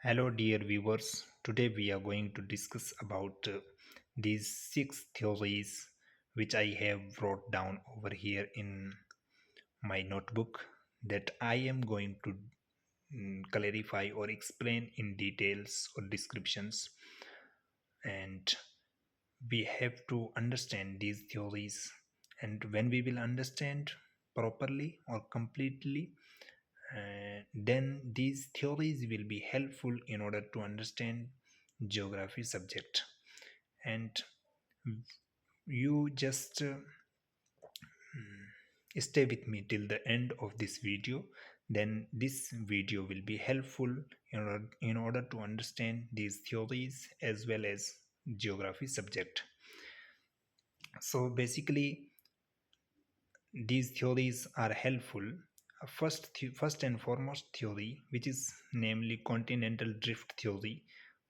Hello, dear viewers. Today we are going to discuss about these six theories which I have wrote down over here in my notebook that I am going to clarify or explain in details or descriptions. And we have to understand these theories. And when we will understand properly or completely, then these theories will be helpful in order to understand geography subject. And you just stay with me till the end of this video, then this video will be helpful in order to understand these theories as well as geography subject. So basically these theories are helpful. First and foremost theory which is namely continental drift theory,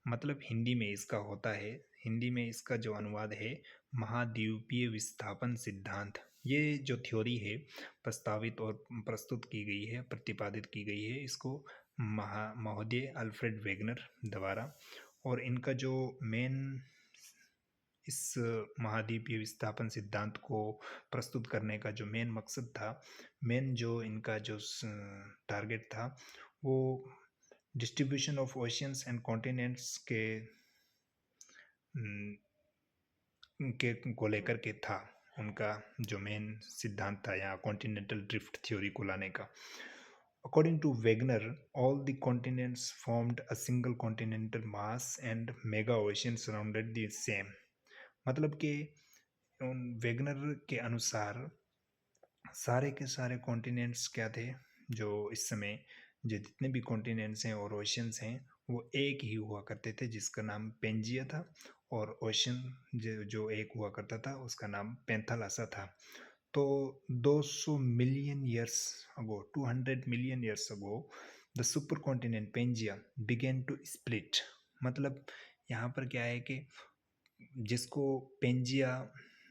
मतलब हिंदी में इसका होता है, हिंदी में इसका जो अनुवाद है महाद्वीपीय विस्थापन सिद्धांत। ये जो थ्योरी है प्रस्तावित और प्रस्तुत की गई है, प्रतिपादित की गई है इसको महोदय अल्फ्रेड वेगनर द्वारा। और इनका जो मेन इस महाद्वीपीय विस्थापन सिद्धांत को प्रस्तुत करने का जो मेन मकसद था, मेन जो इनका जो टारगेट था, वो distribution of oceans and continents के को लेकर के था। उनका जो मेन सिद्धांत था यहाँ कॉन्टिनेंटल ड्रिफ्ट थ्योरी को लाने का। According to Wegener, all the continents formed a single continental mass and mega ocean surrounded the same। मतलब कि उन वेगनर के अनुसार सारे के सारे कॉन्टिनेंट्स क्या थे, जो इस समय जो जितने भी कॉन्टिनेंट्स हैं और ओशियंस हैं वो एक ही हुआ करते थे जिसका नाम पेंजिया था। और ओशन जो एक हुआ करता था उसका नाम पेंथालासा था। तो 200 million years ago 200 million years ago the supercontinent Pangaea began to split. मतलब यहाँ पर क्या है कि जिसको पेंजिया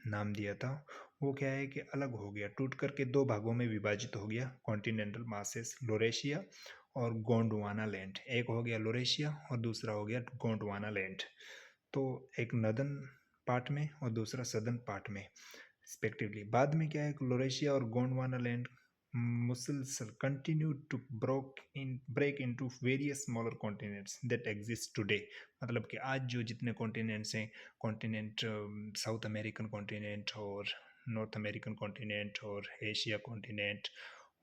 नाम दिया था वो क्या है कि अलग हो गया, टूट करके दो भागों में विभाजित हो गया। कॉन्टिनेंटल मासेस लोरेशिया और गोंडवाना लैंड, एक हो गया लोरेशिया और दूसरा हो गया गोंडवाना लैंड। तो एक नदन पार्ट में और दूसरा सदर्न पार्ट में रिस्पेक्टिवली। बाद में क्या है कि लोरेशिया और गोंडवाना लैंड मुसलसल continued to break into various smaller continents that exist today। मतलब कि आज जो जितने कॉन्टिनेंट्स हैं, कॉन्टिनेंट साउथ अमेरिकन कॉन्टिनेंट और नॉर्थ अमेरिकन कॉन्टिनेंट और एशिया कॉन्टिनेंट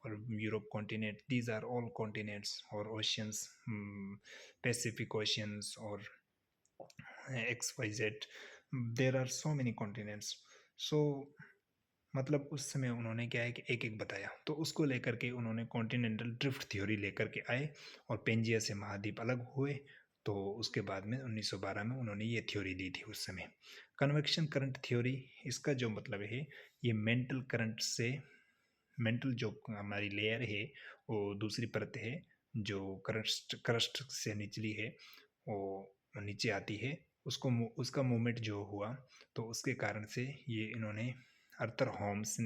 और Europe continent, these are all continents और ओशियंस, पैसिफिक ओशियंस और X Y Z, there are so many continents. So मतलब उस समय उन्होंने क्या है कि एक एक बताया, तो उसको लेकर के उन्होंने कॉन्टिनेंटल ड्रिफ्ट थ्योरी लेकर के आए और पेंजिया से महाद्वीप अलग हुए। तो उसके बाद में 1912 में उन्होंने ये थ्योरी दी थी उस समय। कन्वेक्शन करंट थ्योरी, इसका जो मतलब है ये मेंटल करंट से, मेंटल जो हमारी लेयर है वो दूसरी परत है जो क्रस्ट से निचली है, वो नीचे आती है, उसको उसका मूवमेंट जो हुआ तो उसके कारण से ये इन्होंने आर्थर होम्स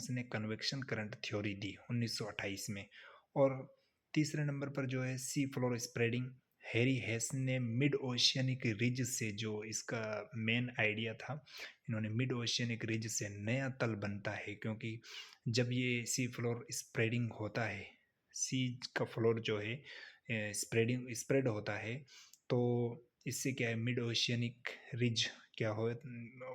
ने कन्वेक्शन करंट थ्योरी दी 1928 में। और तीसरे नंबर पर जो है सी फ्लोर स्प्रेडिंग, हैरी हेस ने मिड ओशियनिक रिज से, जो इसका मेन आइडिया था, इन्होंने मिड ओशियनिक रिज से नया तल बनता है, क्योंकि जब ये सी फ्लोर स्प्रेडिंग होता है, सी का फ्लोर जो है स्प्रेड होता है, तो इससे क्या है मिड ओशियनिक रिज क्या हो,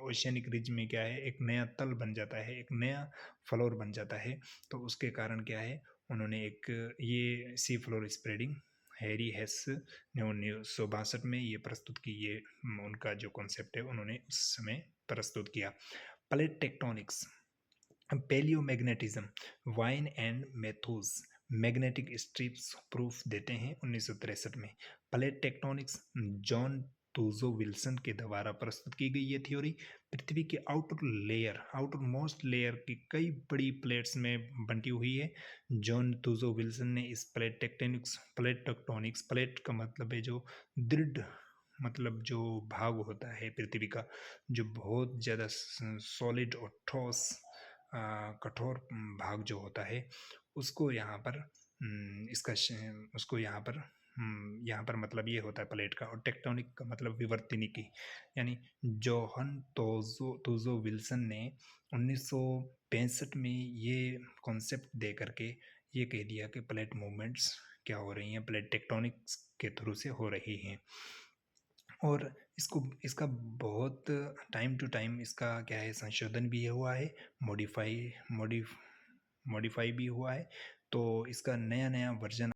ओशियनिक रिज में क्या है एक नया तल बन जाता है, एक नया फ्लोर बन जाता है। तो उसके कारण क्या है उन्होंने एक ये सी फ्लोर स्प्रेडिंग हैरी हेस ने 1962 में ये प्रस्तुत की। ये उनका जो कॉन्सेप्ट है उन्होंने उस समय प्रस्तुत किया। Plate tectonics, palaeomagnetism, Vine and Matthews magnetic stripes proof देते हैं 1963 में। Plate tectonics John Tuzo Wilson के द्वारा प्रस्तुत की गई ये थ्योरी पृथ्वी के आउटर मोस्ट लेयर की कई बड़ी प्लेट्स में बंटी हुई है। जॉन टूजो विल्सन ने इस प्लेट का मतलब है जो दृढ़, मतलब जो भाग होता है पृथ्वी का जो बहुत ज़्यादा सॉलिड और ठोस कठोर भाग जो होता है उसको यहाँ पर उसको यहाँ पर यहाँ पर मतलब ये होता है प्लेट का, और टेक्टोनिक का मतलब विवर्तनिकी। यानी जोहन तोजो विल्सन ने 1965 में ये कॉन्सेप्ट दे करके ये कह दिया कि प्लेट मूवमेंट्स क्या हो रही हैं, प्लेट टेक्टोनिक्स के थ्रू से हो रही हैं। और इसका बहुत टाइम टू टाइम इसका क्या है, संशोधन भी हुआ है, मॉडिफाई भी हुआ है। तो इसका नया नया वर्जन